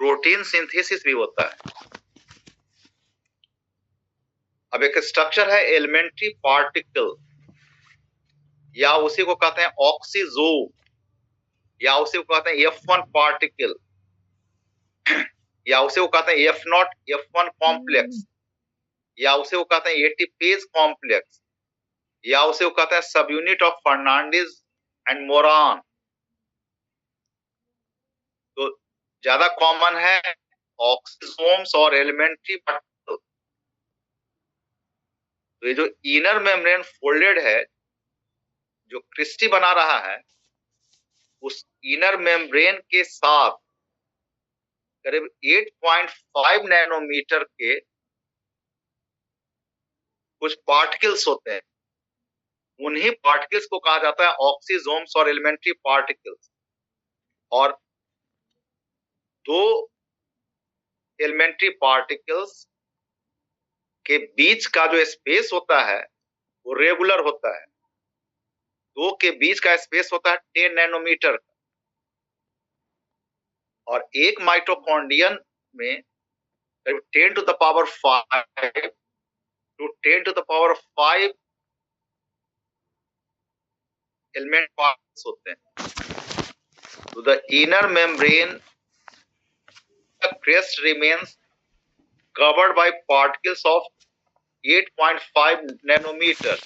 Protein synthesis भी होता है। अब एक स्ट्रक्चर है एलिमेंट्री पार्टिकल, या उसी को कहते हैं ऑक्सीजोम, या उसी को कहते हैं F1 पार्टिकल, या उसे वो कहते हैं F0 F1 कॉम्प्लेक्स, या उसे वो कहते हैं एटीपेज कॉम्प्लेक्स, या उसे वो कहते हैं सब unit of Fernandez and Moran. तो ज्यादा कॉमन है ऑक्सीजोम्स और एलिमेंट्री पार्टिकल। तो ये जो इनर मेम्ब्रेन फोल्डेड है, जो क्रिस्टी बना रहा है, उस इनर मेम्ब्रेन के साथ करीब 8.5 नैनोमीटर के कुछ पार्टिकल्स होते हैं। उन्हीं पार्टिकल्स को कहा जाता है ऑक्सीजोम्स और एलिमेंट्री पार्टिकल्स। और दो एलिमेंट्री पार्टिकल्स के बीच का जो स्पेस होता है वो रेगुलर होता है। दो के बीच का स्पेस होता है 10 नैनोमीटर का। और एक माइटोकॉन्ड्रियन में 10 to the power 5 to 10 to the power 5 element particles होते हैं। तो the inner membrane crest remains covered by particles of 8.5 nanometer.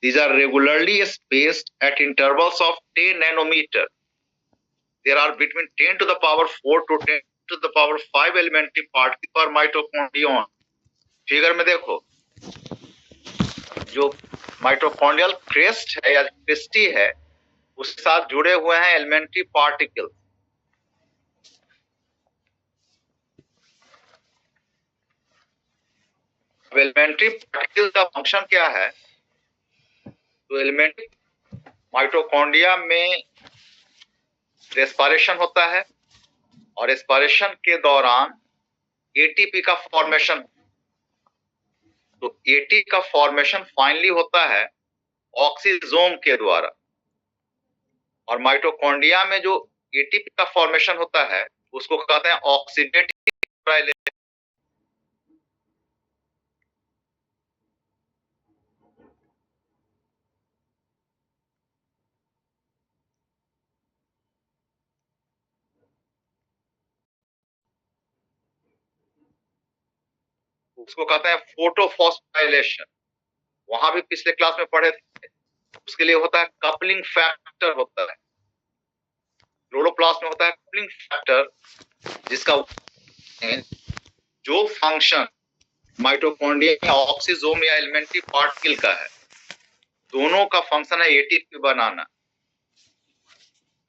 These are regularly spaced at intervals of 10 nanometer. There are between 10 to the power 4 to 10 to the power 5 elementary particles per mitochondrion. Figure में देखो, जो mitochondrial crest है या Christie है, उसके साथ जुड़े हुए हैं एलिमेंट्री पार्टिकल। एलिमेंट्री पार्टिकल का फंक्शन क्या है? तो एलिमेंट्री माइटोकॉन्ड्रिया में रेस्पिरेशन होता है और रेस्पिरेशन के दौरान एटीपी का फॉर्मेशन। तो एटीपी का फॉर्मेशन फाइनली होता है ऑक्सीजोम के द्वारा। और माइटोकॉन्ड्रिया में जो एटीपी का फॉर्मेशन होता है उसको कहते हैं ऑक्सीडेटिव फॉस्फोराइलेशन। उसको कहते हैं फोटोफॉस्फोराइलेशन। वहां भी पिछले क्लास में पढ़े थे। उसके लिए होता है कपलिंग फैक्टर होता है। क्लोरोप्लास्ट में होता है कपलिंग फैक्टर, जिसका जो फंक्शन माइटोकॉन्ड्रिया या ऑक्सीजोम या एलिमेंट्री पार्टिकल का है, दोनों का फंक्शन है एटीपी बनाना।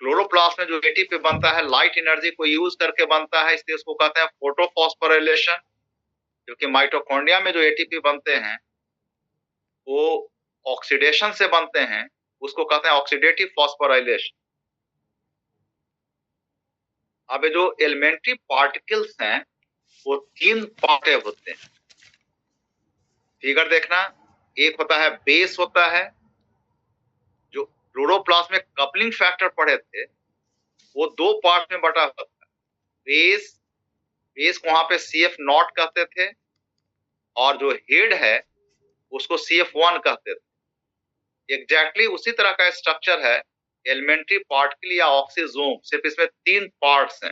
क्लोरोप्लास्ट में जो एटीपी बनता है लाइट एनर्जी को यूज करके बनता है, इसलिए उसको कहते हैं फोटोफॉस्फोराइलेशन। क्योंकि माइटोकॉन्ड्रिया में जो एटीपी बनते हैं वो ऑक्सीडेशन से बनते हैं, उसको कहते हैं ऑक्सीडेटिव फॉस्फोराइलेशन। अब जो एलिमेंट्री पार्टिकल्स हैं वो 3 पार्टे होते हैं। फिगर देखना, एक होता है बेस होता है, जो क्लोरोप्लास्ट में कपलिंग फैक्टर पढ़े थे वो 2 पार्ट में बटा होता है। बेस को वहां पे CF0 कहते थे, और जो हेड है उसको CF1 कहते थे। एग्जैक्टली उसी तरह का स्ट्रक्चर है एलिमेंट्री पार्टिकल या ऑक्सीजोम, सिर्फ इसमें 3 पार्ट्स हैं।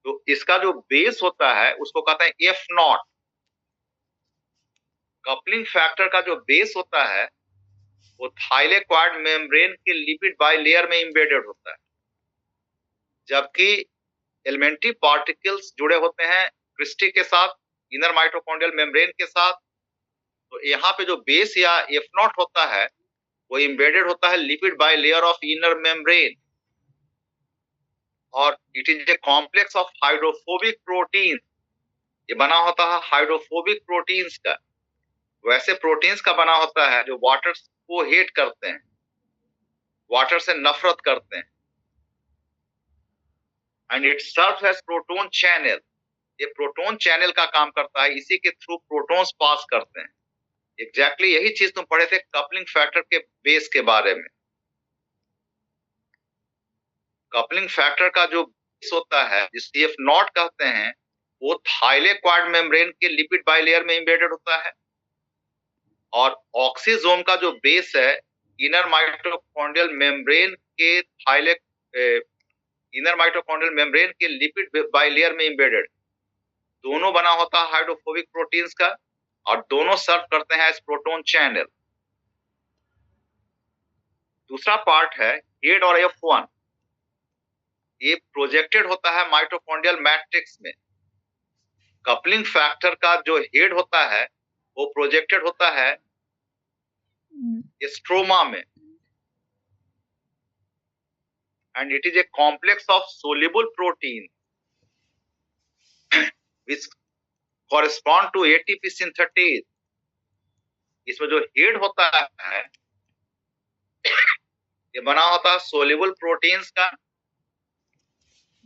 तो इसका जो बेस होता है उसको कहते हैं F0। कपलिंग फैक्टर का जो बेस होता है वो थाइलेक्वाइड मेम्ब्रेन के लिपिड बाइलेयर में इंबेडेड होता है, जबकि एलिमेंट्री पार्टिकल्स जुड़े होते हैं क्रिस्टी के साथ, इनर माइटोकॉन्ड्रियल मेम्ब्रेन के साथ। तो यहाँ पे जो बेस या F0 होता है वो इंबेडेड होता है lipid bilayer of inner membrane, और it is a complex of hydrophobic protein. ये बना होता है हाइड्रोफोबिक प्रोटीन्स का, वैसे प्रोटीन्स का बना होता है जो वाटर को हेट करते हैं, वाटर से नफरत करते हैं। And it serves as proton channel. ये प्रोटॉन चैनल का काम करता है, इसी के थ्रू प्रोटॉन्स पास करते हैं। एग्जैक्टली यही चीज तुम पढ़े थे कपलिंग फैक्टर के बेस के बारे में। कपलिंग फैक्टर का जो बेस होता है जिसे F नॉट कहते हैं, वो थाइलेक्वाइड मेम्ब्रेन के लिपिड बाइलेयर में एम्बेडेड होता है, और ऑक्सीजोम का जो बेस है इनर माइटोकॉन्ड्रियल मेम्ब्रेन के इनर माइटोकॉन्ड्रियल मेम्ब्रेन के लिपिड बाइलेयर में एम्बेडेड। दोनों बना होता है हाइड्रोफोबिक प्रोटीन्स का, और दोनों सर्व करते हैं एज प्रोटॉन चैनल। दूसरा पार्ट है हेड और F1, ये प्रोजेक्टेड होता है माइटोकॉन्ड्रियल मैट्रिक्स में। कपलिंग फैक्टर का जो हेड होता है वो प्रोजेक्टेड होता है स्ट्रोमा में, and it is a complex of soluble protein which correspond to ATP synthetase। इसमें जो हेड होता है ये बना होता है सोल्यूबल प्रोटीन्स का,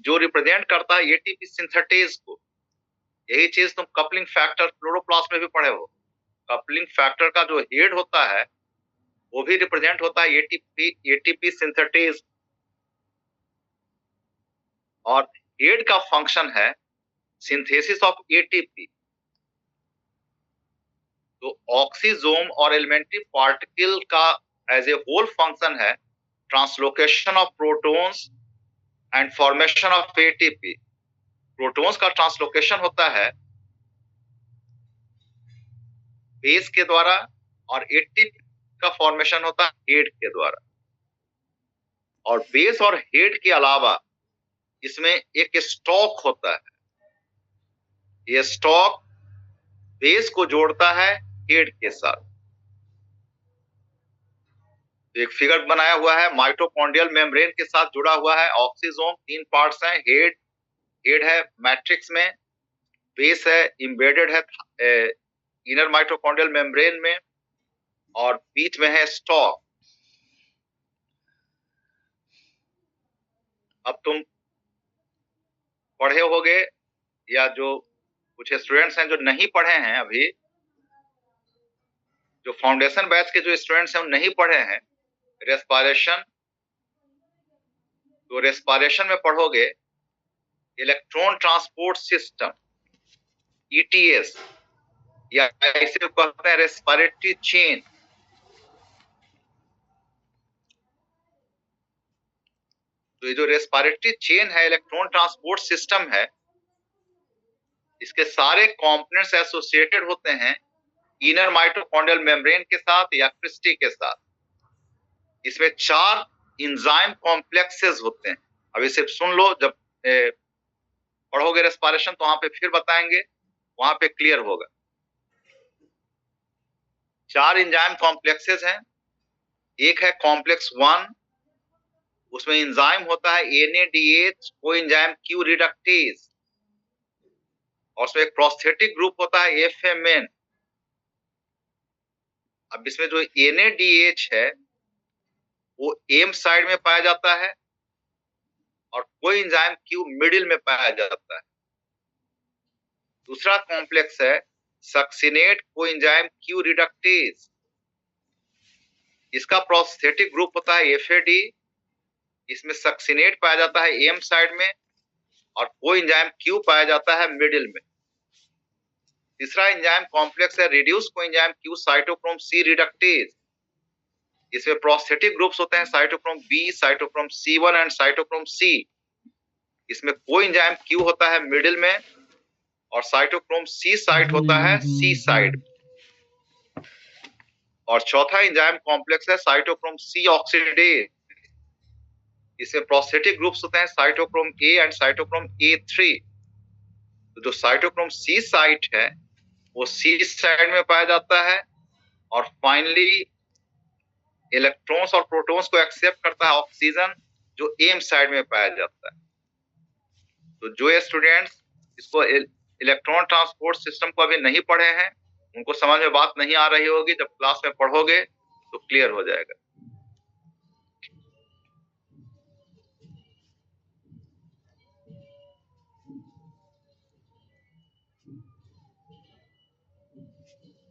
जो रिप्रेजेंट करता है एटीपी सिंथेटेज को। यही चीज तुम कपलिंग फैक्टर क्लोरोप्लास्ट में भी पढ़े हो। कपलिंग फैक्टर का जो हेड होता है वो भी रिप्रेजेंट होता है एटीपी सिंथेटेज, और हेड का फंक्शन है सिंथेसिस ऑफ एटीपी। तो ऑक्सीजोम और एलिमेंट्री पार्टिकल का एज ए होल फंक्शन है translocation of protons and formation of ATP. Protons का ट्रांसलोकेशन होता है बेस के द्वारा, और एटीपी का फॉर्मेशन होता है हेड के द्वारा। और बेस और हेड के अलावा इसमें एक स्टॉक होता है, ये स्टॉक बेस को जोड़ता है हेड के साथ। एक फिगर बनाया हुआ है, माइटोकॉन्ड्रियल मेम्ब्रेन के साथ जुड़ा हुआ है ऑक्सीजोम। 3 पार्ट्स हैं, हेड है मैट्रिक्स में, बेस है एम्बेडेड है इनर माइटोकॉन्ड्रियल मेम्ब्रेन में, और बीच में है स्टॉक। अब तुम पढ़े होगे, या जो कुछ स्टूडेंट्स हैं जो नहीं पढ़े हैं अभी, जो फाउंडेशन बैच के जो स्टूडेंट्स हैं वो नहीं पढ़े हैं रेस्पिरेशन, तो रेस्पिरेशन में पढ़ोगे इलेक्ट्रॉन ट्रांसपोर्ट सिस्टम ETS, या इसे कहते हैं रेस्पिरेटरी चेन। तो ये जो रेस्पिरेटरी चेन है, इलेक्ट्रॉन ट्रांसपोर्ट सिस्टम है, इसके सारे कंपोनेंट्स एसोसिएटेड होते हैं इनर माइटोकॉन्ड्रियल मेम्ब्रेन के साथ या क्रिस्टी के साथ। इसमें 4 एंजाइम कॉम्प्लेक्सेस होते हैं। अब इसे सुन लो, जब पढ़ोगे रेस्पिरेशन तो वहां पे फिर बताएंगे, वहां पे क्लियर होगा। 4 एंजाइम कॉम्प्लेक्सेस हैं। एक है कॉम्प्लेक्स 1, उसमें एंजाइम होता है NADH कोएंजाइम Q रिडक्टेज, और उसमें एक प्रोस्थेटिक ग्रुप होता है FMN। अब इसमें जो NADH है वो M साइड में पाया जाता है, और कोएंजाइम Q मिडिल में पाया जाता है। दूसरा कॉम्प्लेक्स है सक्सिनेट कोएंजाइम Q रिडक्टेज, इसका प्रोस्थेटिक ग्रुप होता है FAD। इसमें सक्सिनेट पाया जाता है M साइड में, और कोएंजाइम Q पाया जाता है मिडिल में। तीसरा एंजाइम कॉम्प्लेक्स है reduce coenzyme Q cytochrome C reductase, इसमें प्रोस्थेटिक ग्रुप्स होते हैं cytochrome B, cytochrome C1 and cytochrome C। इसमें कोएंजाइम Q होता है मिडिल में, और साइटोक्रोम C साइट होता है C साइड। और चौथा एंजाइम कॉम्प्लेक्स है साइटोक्रोम C ऑक्सीडेज, इसमें प्रोस्थेटिक ग्रुप्स होते हैं cytochrome A and cytochrome A3। तो जो साइटोक्रोम C साइट है वो C साइड में पाया जाता है, और फाइनली इलेक्ट्रॉन्स और प्रोटॉन्स को एक्सेप्ट करता है ऑक्सीजन, जो M साइड में पाया जाता है। तो जो स्टूडेंट्स इसको इलेक्ट्रॉन ट्रांसपोर्ट सिस्टम को अभी नहीं पढ़े हैं, उनको समझ में बात नहीं आ रही होगी, जब क्लास में पढ़ोगे तो क्लियर हो जाएगा।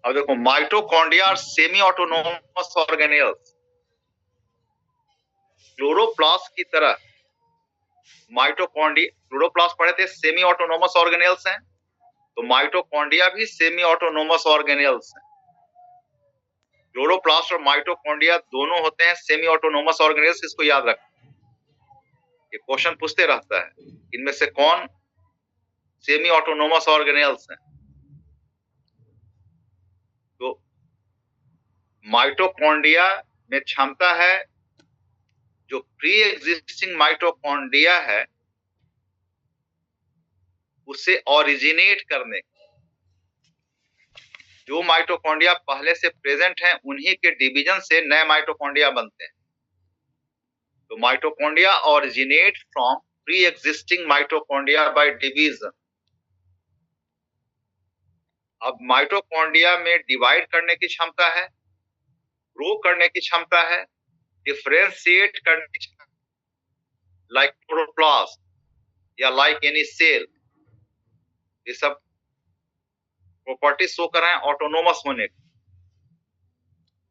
अब देखो, mitochondria are semi autonomous organelles. Chloroplast की तरह क्लोरोप्लास्ट पढ़े थे सेमी ऑटोनोमस ऑर्गेनेल्स हैं, तो माइटोकॉन्ड्रिया भी सेमी ऑटोनोमस ऑर्गेनेल्स हैं। क्लोरोप्लास्ट और माइटोकॉन्ड्रिया दोनों होते हैं सेमी ऑटोनोमस ऑर्गेनेल्स, इसको याद रख। ये क्वेश्चन पूछते रहता है इनमें से कौन सेमी ऑटोनोमस ऑर्गेनेल्स हैं। तो माइटोकॉन्ड्रिया में क्षमता है जो प्री एग्जिस्टिंग माइटोकॉन्ड्रिया है उससे ओरिजिनेट करने, जो माइटोकॉन्ड्रिया पहले से प्रेजेंट हैं उन्हीं के डिवीजन से नए माइटोकॉन्ड्रिया बनते हैं। तो mitochondria originate from pre existing mitochondria by division. अब माइटोकॉन्ड्रिया में डिवाइड करने की क्षमता है, ग्रो करने की क्षमता है, डिफरेंशिएट करने की क्षमता, लाइक क्लोरोप्लास्ट या लाइक एनी सेल, ये सब प्रॉपर्टी शो कर रहे हैं ऑटोनोमस होने की।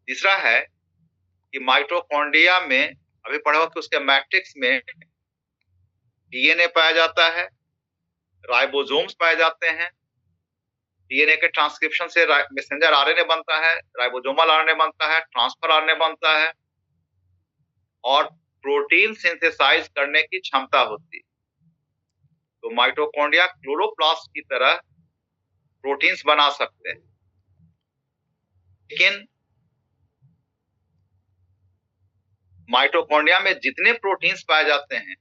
तीसरा है कि माइटोकॉन्ड्रिया में अभी पढ़ा कि उसके मैट्रिक्स में डीएनए पाया जाता है, राइबोसोम्स पाए जाते हैं, डीएनए के ट्रांसक्रिप्शन से मैसेंजर आरएनए बनता है, राइबोसोमल आरएनए बनता है, ट्रांसफर आरएनए बनता है और प्रोटीन सिंथेसाइज करने की क्षमता होती है। तो माइटोकॉन्ड्रिया क्लोरोप्लास्ट की तरह प्रोटीन्स बना सकते हैं, लेकिन माइटोकॉन्ड्रिया में जितने प्रोटीन्स पाए जाते हैं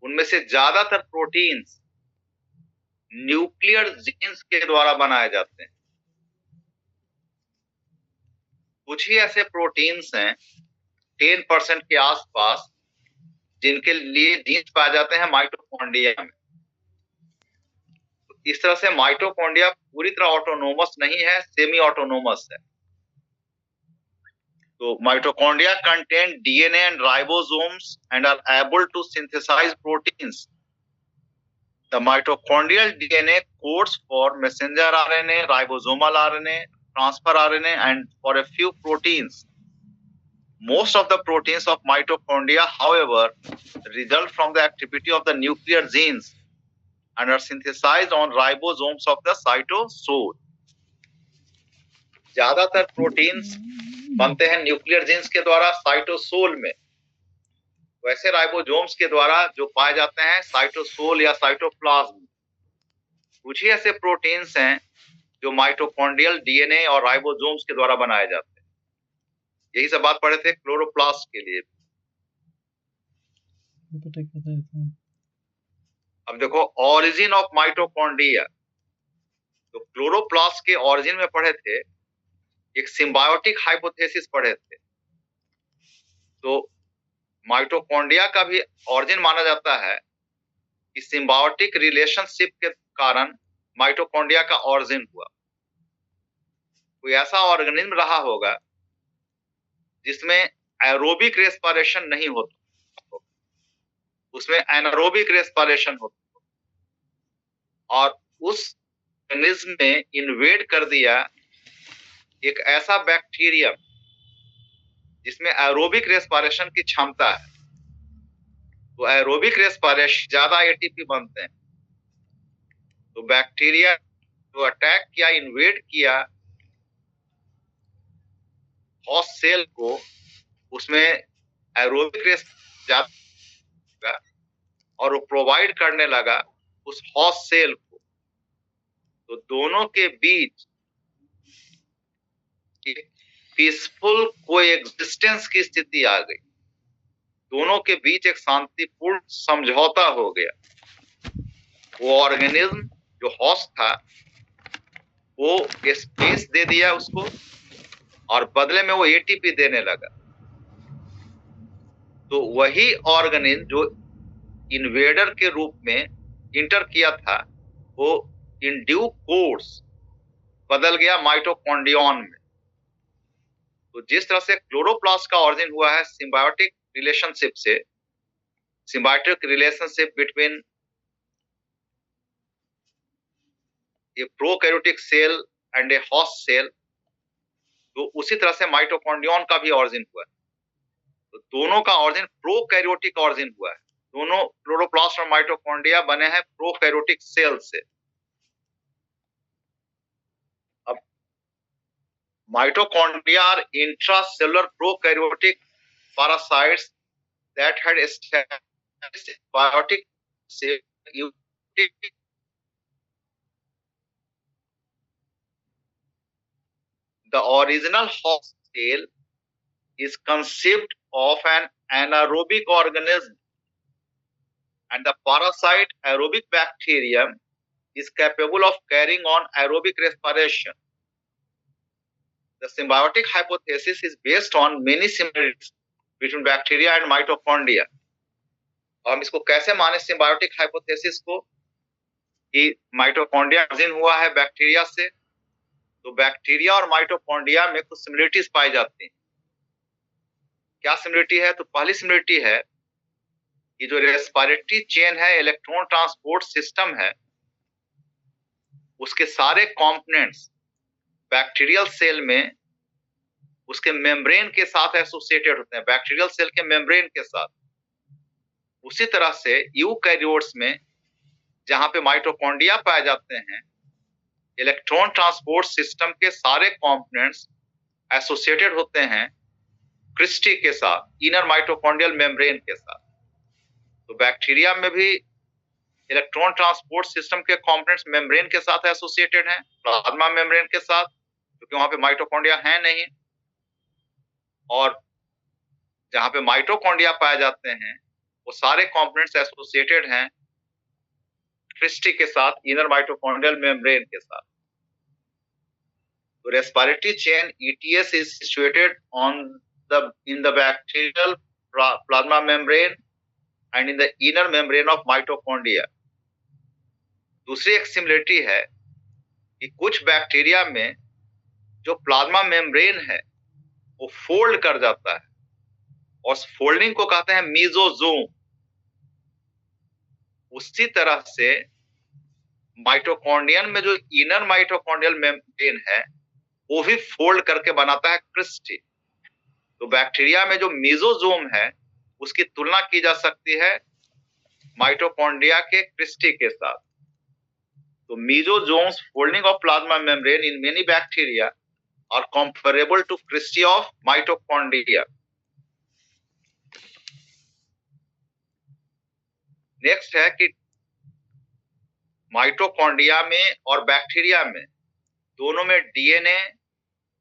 उनमें से ज्यादातर प्रोटीन्स न्यूक्लियर जीन्स के द्वारा बनाए जाते हैं। कुछ ही ऐसे प्रोटीन्स हैं 10% के आसपास जिनके लिए जीन्स पाए जाते हैं माइटोकॉन्ड्रिया में। इस तरह से माइटोकॉन्ड्रिया पूरी तरह ऑटोनोमस नहीं है, सेमी ऑटोनोमस है। तो mitochondria contain DNA and ribosomes and are able to synthesize proteins. The mitochondrial DNA codes for messenger RNA, ribosomal RNA, transfer RNA, and for a few proteins. Most of the proteins of mitochondria, however, result from the activity of the nuclear genes and are synthesized on ribosomes of the cytosol. ज्यादातर proteins बनते हैं nuclear jeans के द्वारा cytosol में, वैसे ribosomes के द्वारा जो पाए जाते हैं साइटोसोल या साइटोप्लाज्म। कुछ ही ऐसे प्रोटीन्स हैं जो माइटोकॉन्ड्रियल डीएनए और राइबोसोम्स के द्वारा बनाए जाते हैं। यही सब बात पढ़े थे क्लोरोप्लास्ट के लिए। अब देखो ओरिजिन ऑफ माइटोकॉन्ड्रिया, तो क्लोरोप्लास्ट के ओरिजिन में पढ़े थे, एक सिम्बायोटिक हाइपोथेसिस पढ़े थे। तो माइटोकॉन्ड्रिया का भी ओरिजिन माना जाता है कि सिम्बायोटिक रिलेशनशिप के कारण माइटोकॉन्ड्रिया का ओरिजिन हुआ। कोई ऐसा ऑर्गेनिज्म रहा होगा जिसमें एरोबिक रेस्पिरेशन नहीं होता, उसमें एनारोबिक रेस्पिरेशन होता, और उस ऑर्गेनिज्म ने इन्वेड कर दिया एक ऐसा बैक्टीरियम जिसमें एरोबिक रेस्पिरेशन की क्षमता है। तो एरोबिक रेस्पिरेशन ज्यादा एटीपी बनते हैं। तो बैक्टीरिया जो अटैक किया, इन्वेड किया होस्ट सेल को, उसमें एरोबिक रेस्पिरेशन ज्यादा और वो प्रोवाइड करने लगा उस होस्ट सेल को। तो दोनों के बीच पीसफुल कोएग्जिस्टेंस की स्थिति आ गई, दोनों के बीच एक शांतिपूर्ण समझौता हो गया। वो ऑर्गेनिज्म जो होस्ट था वो स्पेस दे दिया उसको और बदले में वो एटीपी देने लगा। तो वही ऑर्गेनिज्म जो इन्वेडर के रूप में इंटर किया था वो इन ड्यू कोर्स बदल गया माइटोकॉन्ड्रियन में। तो जिस तरह से क्लोरोप्लास्ट का ऑरिजिन हुआ है सिम्बायोटिक रिलेशनशिप से, symbiotic relationship between a prokaryotic cell and a host cell, तो उसी तरह से माइटोकॉन्ड्रियन का भी ऑरिजिन हुआ है। तो दोनों का ऑरिजिन प्रोकैरियोटिक ऑरिजिन हुआ है। दोनों क्लोरोप्लास्ट और माइटोकॉन्ड्रिया बने हैं प्रोकैरियोटिक सेल से। अब mitochondria are intracellular prokaryotic parasites that had established biotic cell. The original host cell is conceived of an anaerobic organism, and the parasite aerobic bacterium is capable of carrying on aerobic respiration. The symbiotic hypothesis is based on many similarities between bacteria and mitochondria. हम इसको कैसे माने symbiotic hypothesis को कि mitochondria origin हुआ है bacteria से, तो बैक्टीरिया और माइटोकॉन्ड्रिया में कुछ सिमिलरिटीज पाई जाती हैं। क्या सिमिलरिटी है? तो पहली सिमिलरिटी है कि जो रेस्पिरेटरी चेन है, इलेक्ट्रॉन ट्रांसपोर्ट सिस्टम है, उसके सारे कंपोनेंट्स बैक्टीरियल सेल में उसके मेम्ब्रेन के साथ एसोसिएटेड होते हैं, बैक्टीरियल सेल के मेम्ब्रेन के साथ। उसी तरह से यूकैरियोट्स में जहां पे माइटोकॉन्ड्रिया पाए जाते हैं, इलेक्ट्रॉन ट्रांसपोर्ट सिस्टम के सारे कंपोनेंट्स एसोसिएटेड होते हैं क्रिस्टी के साथ, इनर माइटोकॉन्ड्रियल मेम्ब्रेन के साथ। तो बैक्टीरिया में भी इलेक्ट्रॉन ट्रांसपोर्ट सिस्टम के कंपोनेंट्स मेम्ब्रेन के साथ एसोसिएटेड हैं, प्लाज्मा मेम्ब्रेन के साथ, क्योंकि वहां पे माइटोकॉन्ड्रिया है नहीं। और जहां पे माइटोकॉन्ड्रिया पाए जाते हैं वो सारे कंपोनेंट्स एसोसिएटेड हैं क्रिस्टी के साथ, इनर माइटोकॉन्ड्रियल मेम्ब्रेन के साथ। तो respiratory chain ETS is situated in the bacterial plasma membrane and in the inner membrane of mitochondria. दूसरी एक सिमिलरिटी है कि कुछ बैक्टीरिया में जो प्लाज्मा मेम्ब्रेन है वो फोल्ड कर जाता है और उस फोल्डिंग को कहते हैं मीजोजोम। उसी तरह से माइटोकॉन्ड्रियन में जो इनर माइटोकॉन्ड्रियल मेम्ब्रेन है वो भी फोल्ड करके बनाता है क्रिस्टी। तो बैक्टीरिया में जो मीजोजोम है उसकी तुलना की जा सकती है माइटोकॉन्ड्रिया के क्रिस्टी के साथ। तो mesosomes folding of plasma membrane in many bacteria are comparable to cristae of mitochondria. Next है कि माइटोकॉन्ड्रिया में और बैक्टीरिया में दोनों में DNA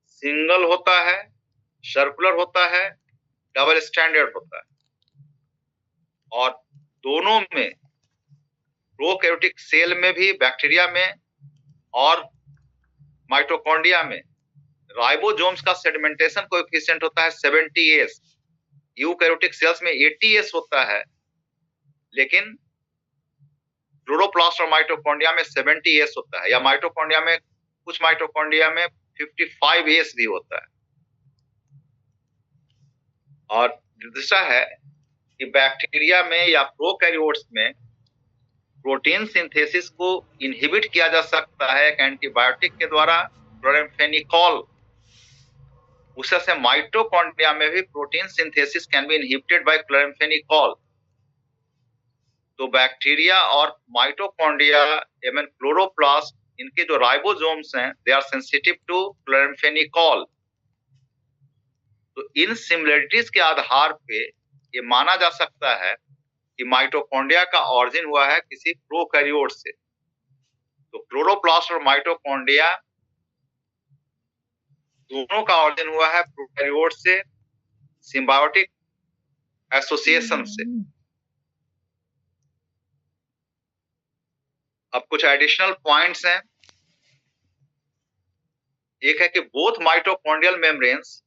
सिंगल होता है, सर्कुलर होता है, डबल स्टैंडर्ड होता है। और दोनों में प्रोकैरियोटिक सेल में भी, बैक्टीरिया में और माइटोकॉन्ड्रिया में राइबोसोम्स का सेडिमेंटेशन कोएफिशिएंट होता है 70S। यूकैरियोटिक सेल्स में 80S होता है, लेकिन क्लोरोप्लास्ट और माइटोकॉन्ड्रिया में 70S होता है, या माइटोकॉन्ड्रिया में, कुछ माइटोकॉन्ड्रिया में 55S भी होता है। और दूसरा है कि बैक्टीरिया में या प्रोकैरियोट्स में प्रोटीन सिंथेसिस को इनहिबिट किया जा सकता है एक एंटीबायोटिक के द्वारा, क्लोराम्फेनिकोल। उसी से माइटोकॉन्ड्रिया में भी protein synthesis can be inhibited by chloramphenicol. तो बैक्टीरिया और माइटोकॉन्ड्रिया एवं क्लोरोप्लास्ट, इनके जो राइबोसोम्स हैं, they are sensitive to chloramphenicol. तो इन सिमिलरिटीज के आधार पे ये माना जा सकता है कि माइटोकॉन्ड्रिया का ऑरिजिन हुआ है किसी प्रोकैरियोट से। तो क्लोरोप्लास्ट और माइटोकॉन्ड्रिया दोनों का ऑरिजिन हुआ है प्रोकैरियोट से, सिम्बायोटिक एसोसिएशन से। अब कुछ एडिशनल पॉइंट्स हैं। एक है कि both mitochondrial membranes,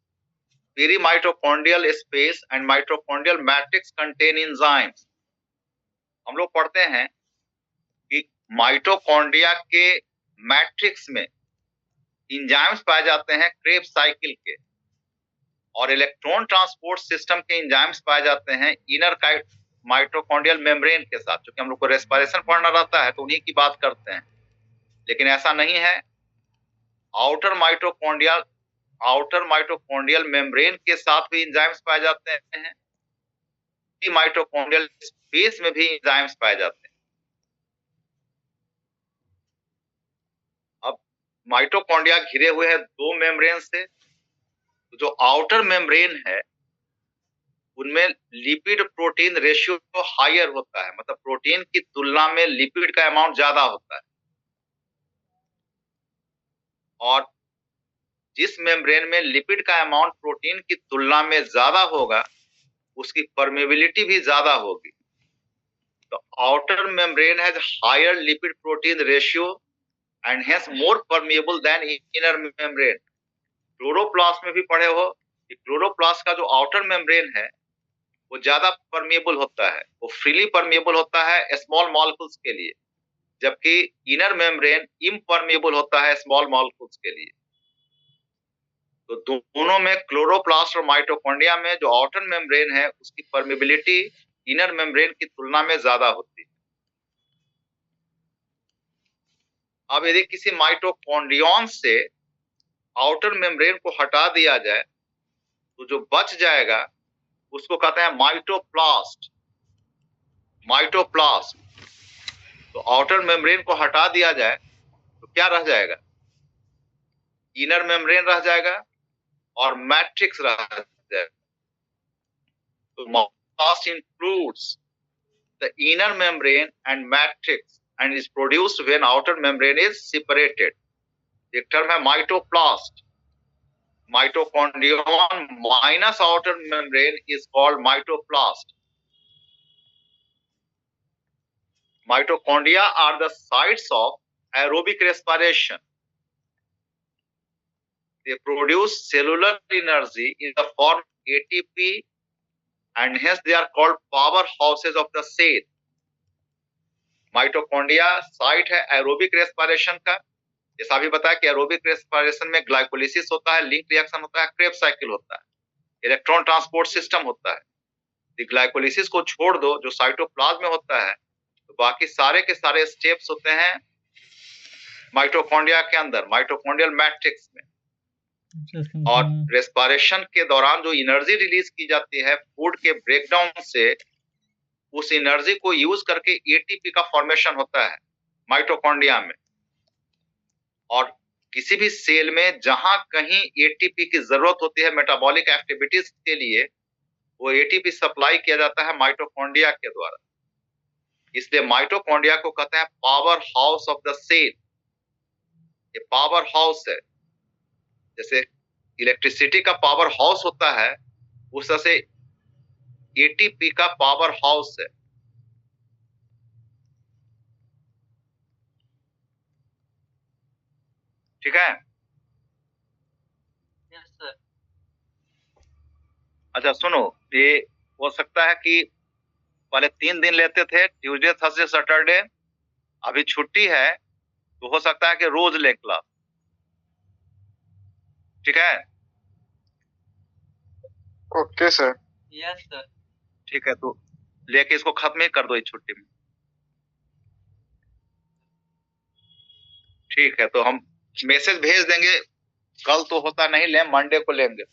perimitochondrial space and mitochondrial matrix contain enzymes. हम लोग पढ़ते हैं कि माइटोकॉन्ड्रिया के मैट्रिक्स में एंजाइम्स पाए जाते हैं क्रेब्स साइकिल के, और इलेक्ट्रॉन ट्रांसपोर्ट सिस्टम के एंजाइम्स पाए जाते हैं इनर माइटोकॉन्ड्रियल मेम्ब्रेन के साथ। क्योंकि हम लोग को रेस्पिरेशन पढ़ना रहता है तो उन्हीं की बात करते हैं, लेकिन ऐसा नहीं है। आउटर माइटोकॉन्ड्रियल मेम्ब्रेन के साथ भी एंजाइम्स पाए जाते हैं, माइटोकॉन्ड्रियल स्पेस में भी एंजाइम्स पाए जाते हैं। अब माइटोकॉन्ड्रिया घिरे हुए हैं दो मेम्ब्रेन से, तो जो आउटर मेम्ब्रेन है उनमें लिपिड प्रोटीन रेशियो हायर होता है, मतलब प्रोटीन की तुलना में लिपिड का अमाउंट ज्यादा होता है। और जिस मेम्ब्रेन में लिपिड का अमाउंट प्रोटीन की तुलना में ज्यादा होगा उसकी परमेबिलिटी भी ज्यादा होगी। तो outer membrane has higher lipid protein ratio and hence more permeable than inner membrane. Chloroplast में भी पढ़े हो कि क्लोरोप्लास्ट का जो आउटर मेम्ब्रेन है वो ज्यादा परमेबल होता है, वो फ्रीली परमेबल होता है स्मॉल मॉलिक्यूल्स के लिए, जबकि इनर मेम्ब्रेन इम्परमेबल होता है स्मॉल मॉलिक्यूल्स के लिए। तो दोनों में, क्लोरोप्लास्ट और माइटोकॉन्ड्रिया में जो आउटर मेम्ब्रेन है उसकी परमेबिलिटी इनर मेम्ब्रेन की तुलना में ज्यादा होती है। अब यदि किसी माइटोकॉन्ड्रियन से आउटर मेम्ब्रेन को हटा दिया जाए तो जो बच जाएगा उसको कहते हैं माइटोप्लास्ट। माइटोप्लास्ट। तो आउटर मेम्ब्रेन को हटा दिया जाए तो क्या रह जाएगा? इनर मेम्ब्रेन रह जाएगा और मैट्रिक्स रह जाएगा। तो माइटोप्लास्ट includes the inner membrane and matrix and is produced when outer membrane is separated. एक टर्म है माइटोप्लास्ट। Mitochondrion minus outer membrane is called mytoplast. Mitochondria are the sites of aerobic respiration. They produce cellular energy in the form ATP and hence they are called powerhouses of the cell. Mitochondria site है aerobic respiration का। जैसा भी बताया कि aerobic respiration में glycolysis होता है, link reaction होता है, क्रेब्स साइकिल होता है, इलेक्ट्रॉन ट्रांसपोर्ट सिस्टम होता है। ग्लाइकोलिसिस को छोड़ दो जो साइटोप्लाज्म में होता है, तो बाकी सारे के सारे स्टेप्स होते हैं माइटोकॉन्ड्रिया के अंदर, माइटोकॉन्ड्रियल मैट्रिक्स में। और रेस्पिरेशन के दौरान जो एनर्जी रिलीज की जाती है फूड के ब्रेकडाउन से, उस एनर्जी को यूज करके एटीपी का फॉर्मेशन होता है माइटोकॉन्ड्रिया में। और किसी भी सेल में जहां कहीं एटीपी की जरूरत होती है मेटाबॉलिक एक्टिविटीज के लिए, वो एटीपी सप्लाई किया जाता है माइटोकॉन्ड्रिया के द्वारा। इसलिए माइटोकॉन्ड्रिया को कहते हैं power house of the cell. ये पावर हाउस है, जैसे इलेक्ट्रिसिटी का पावर हाउस होता है उस तरह से एटीपी का पावर हाउस है। ठीक है? Yes sir. अच्छा सुनो, ये हो सकता है कि पहले 3 दिन लेते थे, ट्यूसडे थर्सडे सैटरडे, अभी छुट्टी है तो हो सकता है कि रोज ले क्लास। ठीक है? Okay sir. Yes sir. ठीक है, तो लेके इसको खत्म ही कर दो इस छुट्टी में। ठीक है, तो हम मैसेज भेज देंगे, कल तो होता नहीं, ले मंडे को लेंगे।